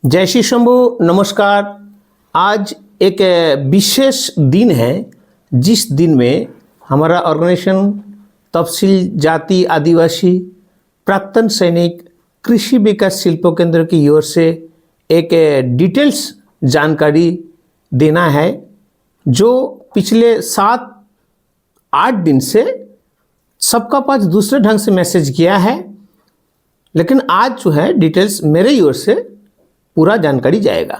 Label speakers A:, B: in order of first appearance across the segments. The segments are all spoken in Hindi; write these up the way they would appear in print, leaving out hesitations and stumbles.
A: जय श्री शंभू, नमस्कार। आज एक विशेष दिन है जिस दिन में हमारा ऑर्गेनाइजेशन तफसील जाति आदिवासी प्राक्तन सैनिक कृषि विकास शिल्प केंद्र की ओर से एक डिटेल्स जानकारी देना है जो पिछले 7-8 दिन से सबका पास दूसरे ढंग से मैसेज किया है, लेकिन आज जो है डिटेल्स मेरे ओर से पूरा जानकारी जाएगा।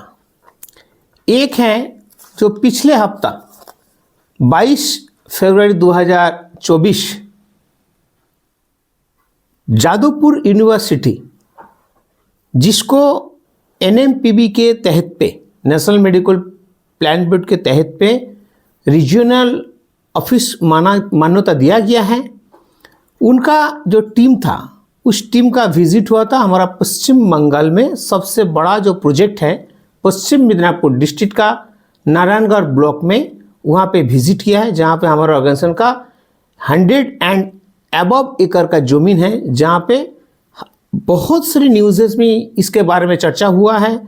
A: एक है जो पिछले हफ्ता 22 फरवरी 2024 जादवपुर यूनिवर्सिटी, जिसको एनएमपीबी के तहत पे नेशनल मेडिकल प्लान बोर्ड के तहत पे रीजनल ऑफिस मान्यता दिया गया है, उनका जो टीम था उस टीम का विजिट हुआ था। हमारा पश्चिम बंगाल में सबसे बड़ा जो प्रोजेक्ट है पश्चिम मिदनापुर डिस्ट्रिक्ट का नारायणगढ़ ब्लॉक में, वहाँ पे विजिट किया है, जहाँ पे हमारा ऑर्गेनाइजेशन का 100 एंड अबव एकड़ का ज़मीन है, जहाँ पे बहुत सारी न्यूज़ेस में इसके बारे में चर्चा हुआ है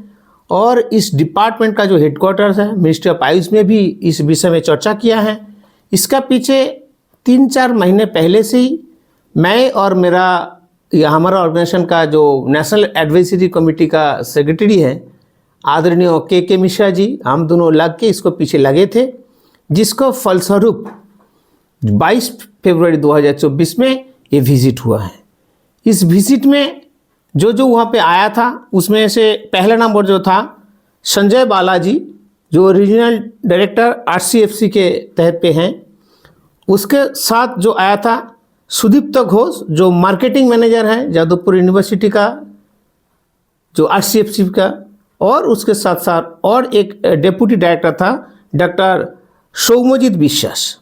A: और इस डिपार्टमेंट का जो हेडक्वार्टर्स है मिनिस्ट्री ऑफ आयुष में भी इस विषय में चर्चा किया है। इसका पीछे 3-4 महीने पहले से ही मैं और हमारा ऑर्गेनाइजेशन का जो नेशनल एडवाइजरी कमेटी का सेक्रेटरी है आदरणीय के मिश्रा जी, हम दोनों लग के इसको पीछे लगे थे, जिसको फलस्वरूप 22 फरवरी 2024 में ये विजिट हुआ है। इस विजिट में जो वहाँ पे आया था उसमें से पहला नंबर जो था संजय बालाजी, जो रीजनल डायरेक्टर आरसीएफसी के तहत पे हैं। उसके साथ जो आया था सुदीप्त घोष, जो मार्केटिंग मैनेजर हैं जादवपुर यूनिवर्सिटी का, जो आरसीएफसी का, और उसके साथ साथ और एक डेप्यूटी डायरेक्टर था डॉक्टर सौम्यजीत विश्वास।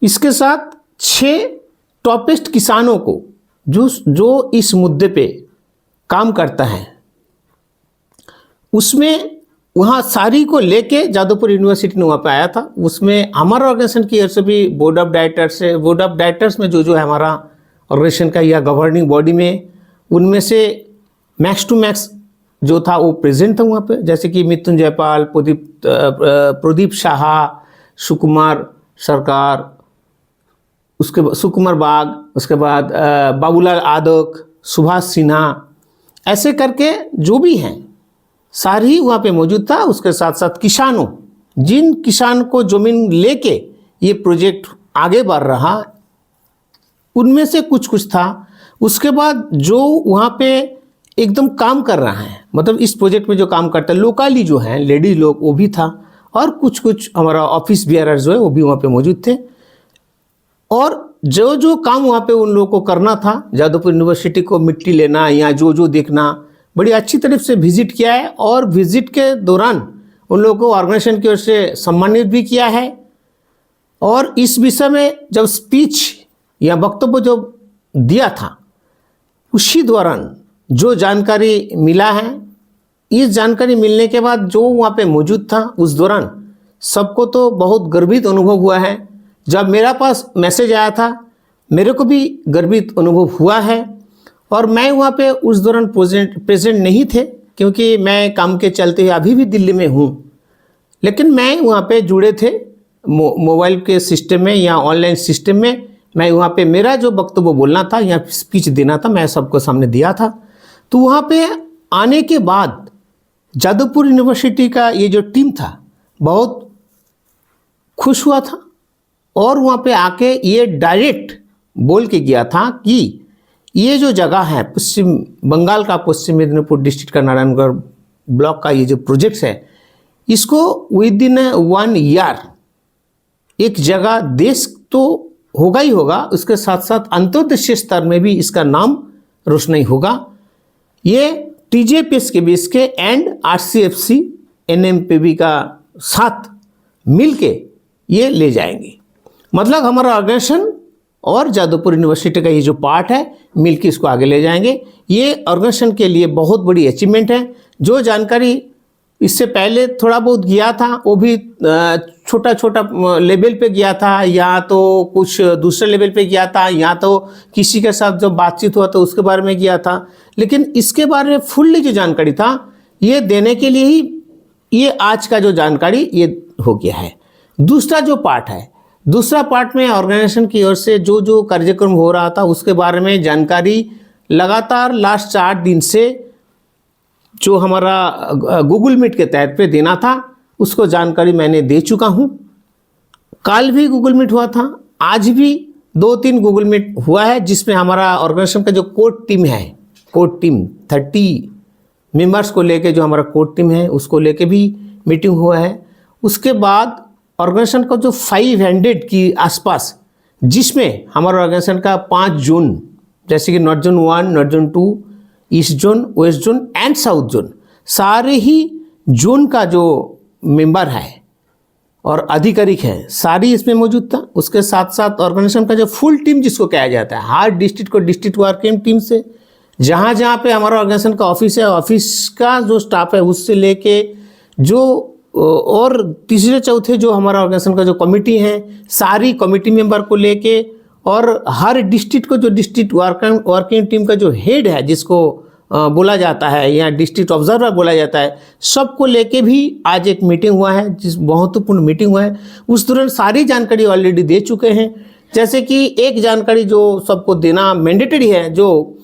A: इसके साथ 6 टॉपेस्ट किसानों को जो इस मुद्दे पे काम करता है, उसमें वहाँ सारी को लेके जादवपुर यूनिवर्सिटी ने वहाँ पे आया था। उसमें हमारा ऑर्गेनाइजेशन की ओर से भी बोर्ड ऑफ डायरेक्टर्स है। बोर्ड ऑफ डायरेक्टर्स में जो है हमारा ऑर्गेनाइजेशन का या गवर्निंग बॉडी में, उनमें से मैक्स टू मैक्स जो था वो प्रेजेंट था वहाँ पे, जैसे कि मृत्युंजय पाल, प्रदीप शाह, सुकुमार सरकार, उसके सुकुमार बाग, उसके बाद बाबूलाल आदक, सुभाष सिन्हा, ऐसे करके जो भी हैं सारी ही वहाँ पे मौजूद था। उसके साथ साथ किसानों, जिन किसान को ज़मीन लेके ये प्रोजेक्ट आगे बढ़ रहा, उनमें से कुछ था। उसके बाद जो वहाँ पे एकदम काम कर रहा है, मतलब इस प्रोजेक्ट में जो काम करता है लोकली जो हैं लेडीज लोग, वो भी था, और कुछ हमारा ऑफिस बियरर जो है वो भी वहाँ पे मौजूद थे। और जो काम वहाँ पे उन लोगों को करना था, जादवपुर यूनिवर्सिटी को मिट्टी लेना या जो देखना, बड़ी अच्छी तरह से विजिट किया है। और विजिट के दौरान उन लोगों को ऑर्गेनाइजेशन की ओर से सम्मानित भी किया है। और इस विषय में जब स्पीच या वक्तव्य जो दिया था, उसी दौरान जो जानकारी मिला है, इस जानकारी मिलने के बाद जो वहाँ पे मौजूद था उस दौरान सबको तो बहुत गर्वित अनुभव हुआ है। जब मेरा पास मैसेज आया था मेरे को भी गर्वित अनुभव हुआ है। और मैं वहाँ पे उस दौरान प्रेजेंट नहीं थे, क्योंकि मैं काम के चलते हुए अभी भी दिल्ली में हूँ, लेकिन मैं वहाँ पे जुड़े थे मोबाइल के सिस्टम में या ऑनलाइन सिस्टम में। मैं वहाँ पे मेरा जो वक्तव्य बोलना था या स्पीच देना था, मैं सबको सामने दिया था। तो वहाँ पे आने के बाद जादवपुर यूनिवर्सिटी का ये जो टीम था बहुत खुश हुआ था, और वहाँ पे आके ये डायरेक्ट बोल के गया था कि ये जो जगह है पश्चिम बंगाल का पश्चिम मिदनापुर डिस्ट्रिक्ट का नारायणगढ़ ब्लॉक का ये जो प्रोजेक्ट्स है, इसको विद इन 1 ईयर एक जगह देश तो होगा ही होगा, उसके साथ साथ अंतर्देशीय स्तर में भी इसका नाम रोशनी होगा। ये टीजेपीएस के बेस के एंड आरसीएफसी एनएमपीबी का साथ मिलके ये ले जाएंगे। मतलब हमारा ऑर्गेनाइजेशन और जादवपुर यूनिवर्सिटी का ये जो पार्ट है मिलके इसको आगे ले जाएंगे। ये ऑर्गेनाइजेशन के लिए बहुत बड़ी अचीवमेंट है। जो जानकारी इससे पहले थोड़ा बहुत गया था वो भी छोटा लेवल पे गया था, या तो कुछ दूसरे लेवल पे गया था, या तो किसी के साथ जब बातचीत हुआ तो उसके बारे में गया था। लेकिन इसके बारे में फुल्ली जो जानकारी था ये देने के लिए ही ये आज का जो जानकारी ये हो गया है। दूसरा जो पार्ट है, दूसरा पार्ट में ऑर्गेनाइजेशन की ओर से जो जो कार्यक्रम हो रहा था उसके बारे में जानकारी लगातार लास्ट 4 दिन से जो हमारा गूगल मीट के तहत पे देना था उसको जानकारी मैंने दे चुका हूँ। कल भी गूगल मीट हुआ था, आज भी 2-3 गूगल मीट हुआ है जिसमें हमारा ऑर्गेनाइजेशन का जो कोर टीम है, कोर टीम 30 मेंबर्स को लेके जो हमारा कोर टीम है उसको लेके भी मीटिंग हुआ है। उसके बाद ऑर्गेनाइजेशन का जो 500 की आसपास, जिसमें हमारा ऑर्गेनाइजेशन का 5 जोन जैसे कि north zone 1, north zone 2, east zone, west zone and south zone, सारे ही जोन का जो मेंबर है और आधिकारिक हैं सारी इसमें मौजूद था। उसके साथ साथ ऑर्गेनाइजेशन का जो फुल टीम जिसको कहा जाता है, हर डिस्ट्रिक्ट को डिस्ट्रिक्ट वर्किंग टीम से, जहाँ जहाँ पे हमारा ऑर्गेनाइजेशन का ऑफिस है, ऑफिस का जो स्टाफ है उससे लेके जो और तीसरे चौथे जो हमारा ऑर्गेनाइजेशन का जो कमेटी है, सारी कमेटी मेंबर को लेके, और हर डिस्ट्रिक्ट को जो डिस्ट्रिक्ट वर्किंग टीम का जो हेड है जिसको बोला जाता है या डिस्ट्रिक्ट ऑब्जर्वर बोला जाता है, सबको लेके भी आज एक मीटिंग हुआ है, जिस महत्वपूर्ण मीटिंग हुआ है। उस दौरान सारी जानकारी ऑलरेडी दे चुके हैं। जैसे कि एक जानकारी जो सबको देना मैंडेटरी है, जो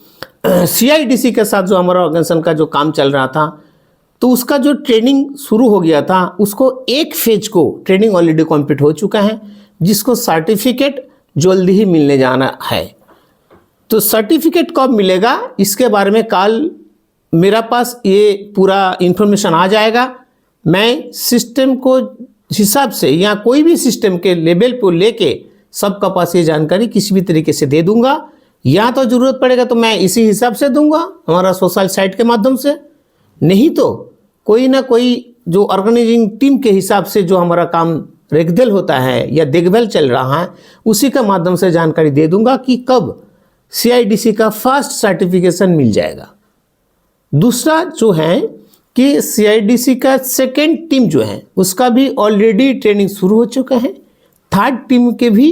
A: CIDC के साथ जो हमारा ऑर्गेनाइजेशन का जो काम चल रहा था तो उसका जो ट्रेनिंग शुरू हो गया था, उसको एक फेज को ट्रेनिंग ऑलरेडी कंप्लीट हो चुका है, जिसको सर्टिफिकेट जल्दी ही मिलने जाना है। तो सर्टिफिकेट कब मिलेगा इसके बारे में कल मेरा पास ये पूरा इन्फॉर्मेशन आ जाएगा। मैं सिस्टम को हिसाब से या कोई भी सिस्टम के लेवल पर लेके सबका पास ये जानकारी किसी भी तरीके से दे दूंगा, या तो ज़रूरत पड़ेगा तो मैं इसी हिसाब से दूंगा हमारा सोशल साइट के माध्यम से, नहीं तो कोई ना कोई जो ऑर्गेनाइजिंग टीम के हिसाब से जो हमारा काम रेगुलर होता है या देखभाल चल रहा है उसी का माध्यम से जानकारी दे दूंगा कि कब CIDC का फर्स्ट सर्टिफिकेशन मिल जाएगा। दूसरा जो है कि CIDC का सेकेंड टीम जो है उसका भी ऑलरेडी ट्रेनिंग शुरू हो चुका है, थर्ड टीम के भी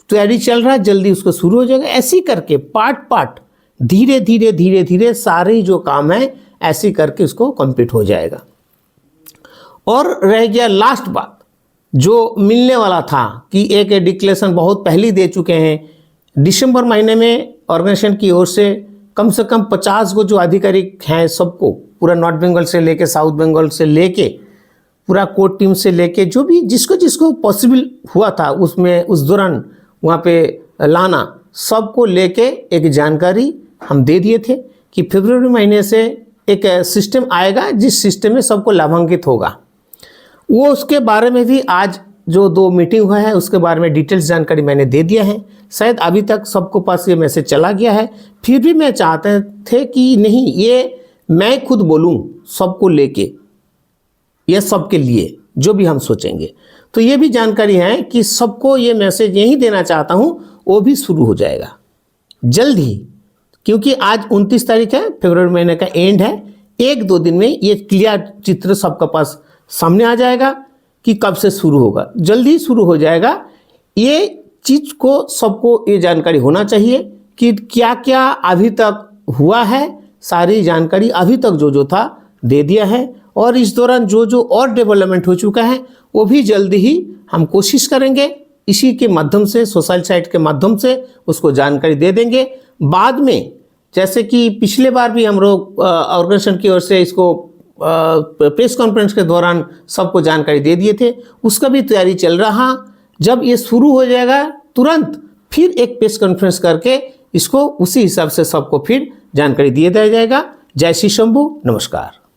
A: तैयारी चल रहा है, जल्दी उसको शुरू हो जाएगा। ऐसी करके पार्ट धीरे धीरे सारे जो काम है ऐसे करके उसको कंप्लीट हो जाएगा। और रह गया लास्ट बात जो मिलने वाला था कि एक डिक्लेरेशन बहुत पहले दे चुके हैं। दिसंबर महीने में ऑर्गेनाइजेशन की ओर से कम 50 को जो आधिकारिक हैं सबको, पूरा नॉर्थ बंगाल से लेके साउथ बंगाल से लेके पूरा कोर टीम से लेके जो भी जिसको पॉसिबल हुआ था उसमें उस दौरान वहाँ पे लाना, सबको लेके एक जानकारी हम दे दिए थे कि फरवरी महीने से एक सिस्टम आएगा जिस सिस्टम में सबको लाभान्वित होगा। वो उसके बारे में भी आज जो 2 मीटिंग हुआ है उसके बारे में डिटेल्स जानकारी मैंने दे दिया है। शायद अभी तक सबको पास ये मैसेज चला गया है, फिर भी मैं चाहते थे कि नहीं ये मैं खुद बोलूँ सबको लेके, ये सबके लिए जो भी हम सोचेंगे। तो ये भी जानकारी है कि सबको ये मैसेज यही देना चाहता हूँ, वो भी शुरू हो जाएगा जल्द ही, क्योंकि आज 29 तारीख है, फरवरी महीने का एंड है। 1-2 दिन में ये क्लियर चित्र सबका पास सामने आ जाएगा कि कब से शुरू होगा, जल्दी शुरू हो जाएगा। ये चीज़ को सबको ये जानकारी होना चाहिए कि क्या क्या अभी तक हुआ है, सारी जानकारी अभी तक जो था दे दिया है, और इस दौरान जो और डेवलपमेंट हो चुका है वो भी जल्दी ही हम कोशिश करेंगे इसी के माध्यम से, सोशल साइट के माध्यम से उसको जानकारी दे देंगे। बाद में जैसे कि पिछले बार भी हम लोग ऑर्गेनाइजेशन की ओर से इसको प्रेस कॉन्फ्रेंस के दौरान सबको जानकारी दे दिए थे, उसका भी तैयारी चल रहा। जब ये शुरू हो जाएगा तुरंत फिर एक प्रेस कॉन्फ्रेंस करके इसको उसी हिसाब से सबको फिर जानकारी दिया जाएगा। जय श्री शंभू, नमस्कार।